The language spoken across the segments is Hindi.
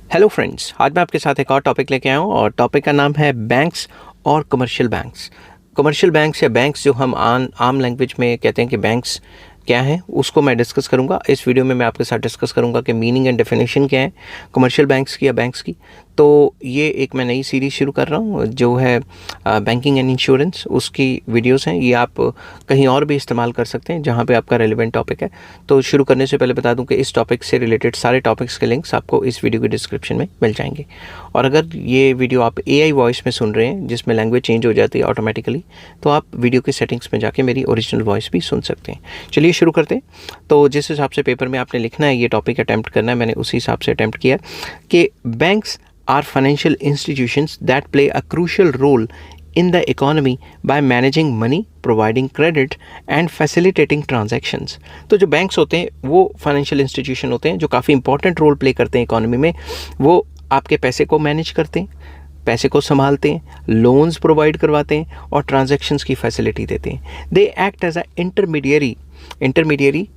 हेलो फ्रेंड्स, आज मैं आपके साथ एक और टॉपिक लेके आया हूँ और टॉपिक का नाम है बैंक्स और कमर्शियल बैंक्स। कमर्शियल बैंक्स या बैंक्स जो हम आम लैंग्वेज में कहते हैं कि बैंक्स क्या है, उसको मैं डिस्कस करूँगा। इस वीडियो में मैं आपके साथ डिस्कस करूँगा कि मीनिंग एंड डेफिनेशन क्या है कमर्शियल बैंक्स की या बैंक्स की। तो ये एक मैं नई सीरीज़ शुरू कर रहा हूँ जो है बैंकिंग एंड इंश्योरेंस, उसकी वीडियोस हैं। ये आप कहीं और भी इस्तेमाल कर सकते हैं जहाँ पे आपका रेलिवेंट टॉपिक है। तो शुरू करने से पहले बता दूं कि इस टॉपिक से रिलेटेड सारे टॉपिक्स के लिंक्स आपको इस वीडियो के डिस्क्रिप्शन में मिल जाएंगे। और अगर ये वीडियो आप AI वॉइस में सुन रहे हैं जिसमें लैंग्वेज चेंज हो जाती है ऑटोमेटिकली, तो आप वीडियो की सेटिंग्स में जाके मेरी ओरिजिनल वॉइस भी सुन सकते हैं। चलिए शुरू करते हैं। तो जिस हिसाब से पेपर में आपने लिखना है, ये टॉपिक अटैम्प्ट करना है, मैंने उसी हिसाब से अटैम्प्ट किया कि banks are financial institutions that play a crucial role in the economy by managing money, providing credit and facilitating transactions। तो जो बैंक्स होते हैं वो फाइनेंशियल इंस्टीट्यूशन होते हैं जो काफ़ी इंपॉर्टेंट रोल प्ले करते हैं इकोनॉमी में। वो आपके पैसे को मैनेज करते हैं, पैसे को संभालते हैं, लोन्स प्रोवाइड करवाते हैं और ट्रांजैक्शंस की फैसिलिटी देते हैं। They act as a intermediary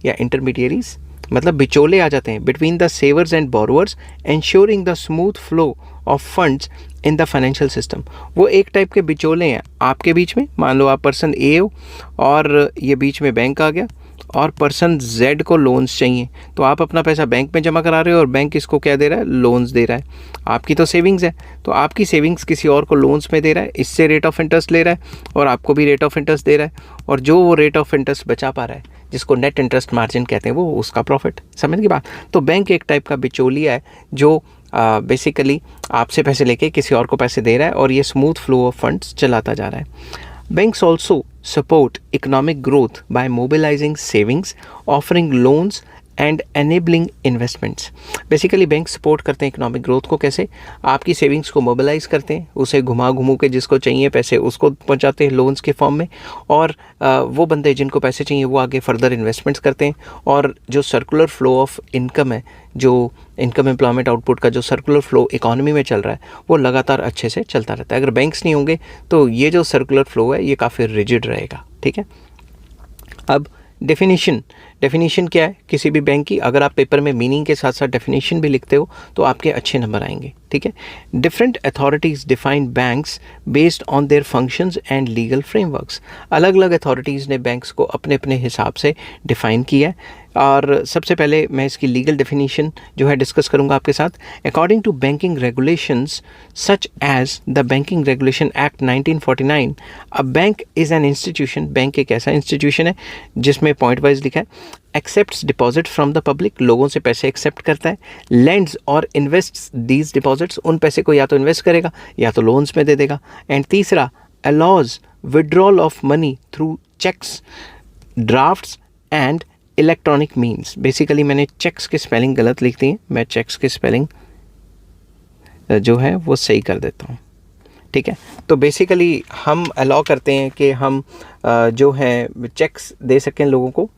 या इंटरमीडियरीज मतलब बिचौले आ जाते हैं between the savers and borrowers, ensuring the smooth flow of funds in the financial system. वो एक टाइप के बिचौले हैं आपके बीच में। मान लो आप पर्सन ए हो और ये बीच में बैंक आ गया और पर्सन जेड को लोन्स चाहिए, तो आप अपना पैसा बैंक में जमा करा रहे हो और बैंक इसको क्या दे रहा है, लोन्स दे रहा है। आपकी तो सेविंग्स है, तो आपकी सेविंग्स किसी और को लोन्स में दे रहा है, इससे रेट ऑफ इंटरेस्ट ले रहा है और आपको भी रेट ऑफ इंटरेस्ट दे रहा है। और जो वो रेट ऑफ इंटरेस्ट बचा पा रहा है, जिसको नेट इंटरेस्ट मार्जिन कहते हैं, वो उसका प्रॉफिट। समझ की बात? तो बैंक एक टाइप का बिचौलिया है जो बेसिकली आपसे पैसे लेके किसी और को पैसे दे रहा है और ये स्मूथ फ्लो ऑफ फंड्स चलाता जा रहा है। Banks also support economic growth by mobilizing savings, offering loans and enabling investments. Basically bank support करते हैं इकोनॉमिक ग्रोथ को। कैसे? आपकी सेविंग्स को मोबिलाइज करते हैं, उसे घुमा घुमू के जिसको चाहिए पैसे उसको पहुंचाते हैं लोन्स के फॉर्म में, और वो बंदे जिनको पैसे चाहिए वो आगे फर्दर इन्वेस्टमेंट्स करते हैं। और जो सर्कुलर फ्लो ऑफ इनकम है, जो इनकम एम्प्लॉयमेंट आउटपुट का जो सर्कुलर फ्लो इकोनॉमी में चल रहा है, वो लगातार अच्छे से चलता रहता है। अगर बैंक्स नहीं होंगे तो ये जो सर्कुलर फ्लो है ये काफ़ी रिजिड रहेगा। ठीक है, अब डेफिनेशन क्या है किसी भी बैंक की? अगर आप पेपर में मीनिंग के साथ साथ डेफिनेशन भी लिखते हो तो आपके अच्छे नंबर आएंगे। ठीक है, different authorities define banks based on their functions and legal frameworks. अलग अलग अथॉरिटीज़ ने बैंक्स को अपने अपने हिसाब से डिफ़ाइन किया है। और सबसे पहले मैं इसकी लीगल डेफिनेशन जो है डिस्कस करूंगा आपके साथ। According to banking regulations such as the banking regulation act 1949, a bank is an institution. Bank एक ऐसा इंस्टीट्यूशन है जिसमें पॉइंट वाइज लिखा है, accepts deposit from the public, लोगों से पैसे एक्सेप्ट करता है, लेंड्स और इन्वेस्ट्स दीज डिपॉजिट्स, उन पैसे को या तो इन्वेस्ट करेगा या तो लोन्स में दे देगा। एंड तीसरा, allows withdrawal of money through cheques, drafts and electronic means. Basically मैंने चेक्स की स्पेलिंग गलत लिख दी है, मैं चेक्स की स्पेलिंग जो है वो सही कर देता हूँ। ठीक है, तो बेसिकली हम अलाउ करते हैं कि हम जो है चेक्स दे सकें लोगों को।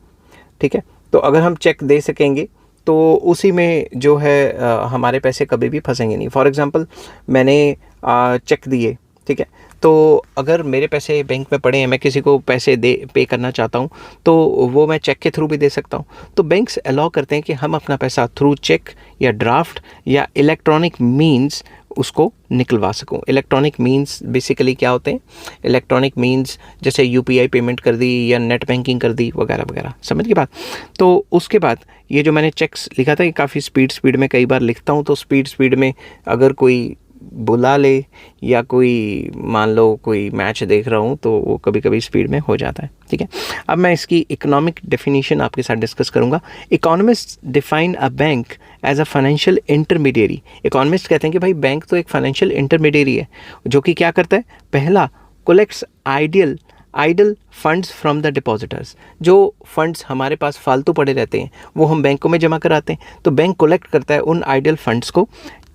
ठीक है, तो अगर हम चेक दे सकेंगे तो उसी में जो है हमारे पैसे कभी भी फंसेंगे नहीं। फॉर एग्ज़ाम्पल मैंने चेक दिए, ठीक है, तो अगर मेरे पैसे बैंक में पड़े हैं, मैं किसी को पैसे पे करना चाहता हूँ तो वो मैं चेक के थ्रू भी दे सकता हूँ। तो बैंक्स अलाउ करते हैं कि हम अपना पैसा थ्रू चेक या ड्राफ्ट या इलेक्ट्रॉनिक मीन्स उसको निकलवा सकूँ। इलेक्ट्रॉनिक मीन्स बेसिकली क्या होते हैं? इलेक्ट्रॉनिक मीन्स जैसे UPI पेमेंट कर दी या नेट बैंकिंग कर दी वगैरह वगैरह। समझ की बात? तो उसके बाद ये जो मैंने चेक्स लिखा था, ये काफ़ी स्पीड में कई बार लिखता हूँ, तो स्पीड में अगर कोई बुला ले या कोई मान लो कोई मैच देख रहा हूँ तो वो कभी कभी स्पीड में हो जाता है। ठीक है, अब मैं इसकी इकोनॉमिक डेफिनेशन आपके साथ डिस्कस करूँगा। Economist define a bank as a financial intermediary. Economist कहते हैं कि भाई बैंक तो एक फाइनेंशियल इंटरमीडियरी है जो कि क्या करता है? पहला, collects idle funds from the depositors. जो फंड्स हमारे पास फालतू पड़े रहते हैं वो हम बैंकों में जमा कराते हैं, तो बैंक कलेक्ट करता है उन आइडल फंड्स को,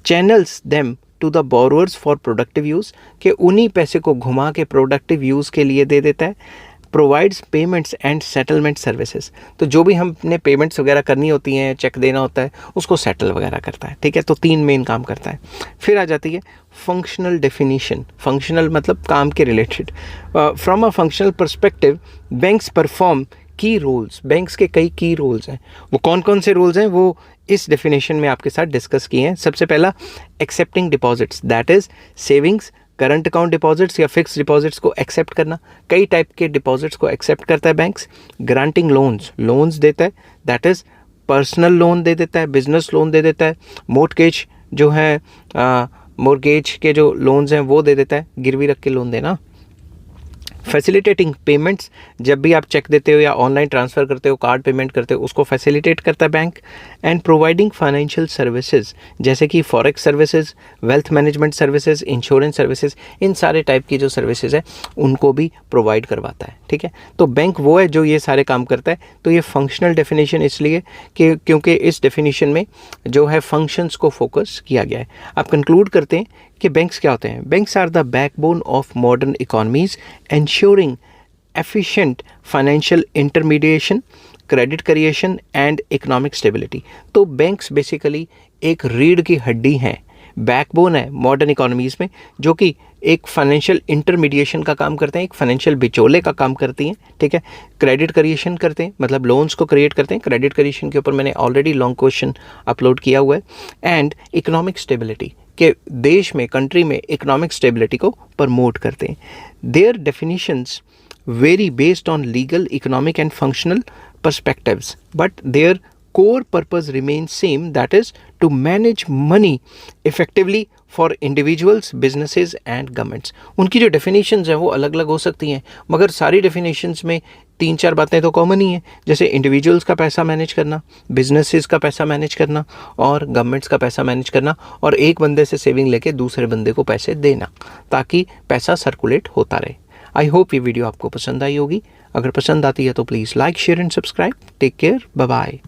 channels them to the borrowers for productive use, के उन्हीं पैसे को घुमा के प्रोडक्टिव यूज़ के लिए दे देता है। Provides payments and settlement services, तो जो भी हमने पेमेंट्स वगैरह करनी होती हैं, चेक देना होता है, उसको सेटल वगैरह करता है। ठीक है, तो 3 मेन काम करता है। फिर आ जाती है फंक्शनल डेफिनेशन। फंक्शनल मतलब काम के related. From a functional perspective, banks perform की रोल्स, बैंक्स के कई की रोल्स हैं। वो कौन कौन से रोल्स हैं वो इस डेफिनेशन में आपके साथ डिस्कस किए हैं। सबसे पहला, accepting deposits, that is savings, current account deposits या फिक्स डिपॉजिट्स को एक्सेप्ट करना। कई टाइप के डिपॉजिट्स को एक्सेप्ट करता है बैंक्स। ग्रांटिंग लोन्स, लोन्स देता है, दैट इज पर्सनल लोन दे देता है, बिजनेस लोन दे देता है। मोर्टगेज जो है, मोर्गेज के जो लोन्स हैं वो दे देता है, गिरवी रख के लोन देना। फैसिलिटेटिंग पेमेंट्स, जब भी आप चेक देते हो या ऑनलाइन ट्रांसफ़र करते हो, कार्ड पेमेंट करते हो, उसको फैसिलिटेट करता है bank. And providing financial services, जैसे कि forex services, wealth management services, insurance services, इन सारे टाइप की जो सर्विसेज है उनको भी प्रोवाइड करवाता है। ठीक है, तो बैंक वो है जो ये सारे काम करता है। तो ये फंक्शनल डेफिनेशन इसलिए कि क्योंकि इस डेफिनेशन में जो है फंक्शंस को फोकस किया गया है। आप कंक्लूड करते हैं कि बैंक्स क्या होते हैं। Banks are the backbone of modern economies, ensuring efficient financial intermediation, credit creation and economic stability। तो बैंक्स बेसिकली एक रीढ़ की हड्डी हैं, बैकबोन है मॉडर्न इकोनॉमीज़ में, जो कि एक फाइनेंशियल इंटरमीडिएशन का काम करते हैं, एक फाइनेंशियल बिचौले का काम करती हैं। ठीक है, क्रेडिट क्रिएशन करते हैं, मतलब लोन्स को क्रिएट करते हैं। क्रेडिट क्रिएशन के ऊपर मैंने ऑलरेडी लॉन्ग क्वेश्चन अपलोड किया हुआ है। एंड इकोनॉमिक स्टेबिलिटी, के देश में, कंट्री में इकोनॉमिक स्टेबिलिटी को प्रमोट करते हैं। Their definitions vary based on legal, economic and functional perspectives, but their core purpose remains same, that is to manage money effectively for individuals, businesses and governments। उनकी जो definitions हैं वो अलग अलग हो सकती हैं, मगर सारी definitions में 3-4 बातें तो कॉमन ही हैं, जैसे इंडिविजुअल्स का पैसा मैनेज करना, बिजनेसेस का पैसा मैनेज करना और गवर्नमेंट्स का पैसा मैनेज करना, और एक बंदे से सेविंग लेके दूसरे बंदे को पैसे देना ताकि पैसा सर्कुलेट होता रहे। आई होप ये वीडियो आपको पसंद आई होगी। अगर पसंद आती है तो please like, share and subscribe. Take care, bye bye.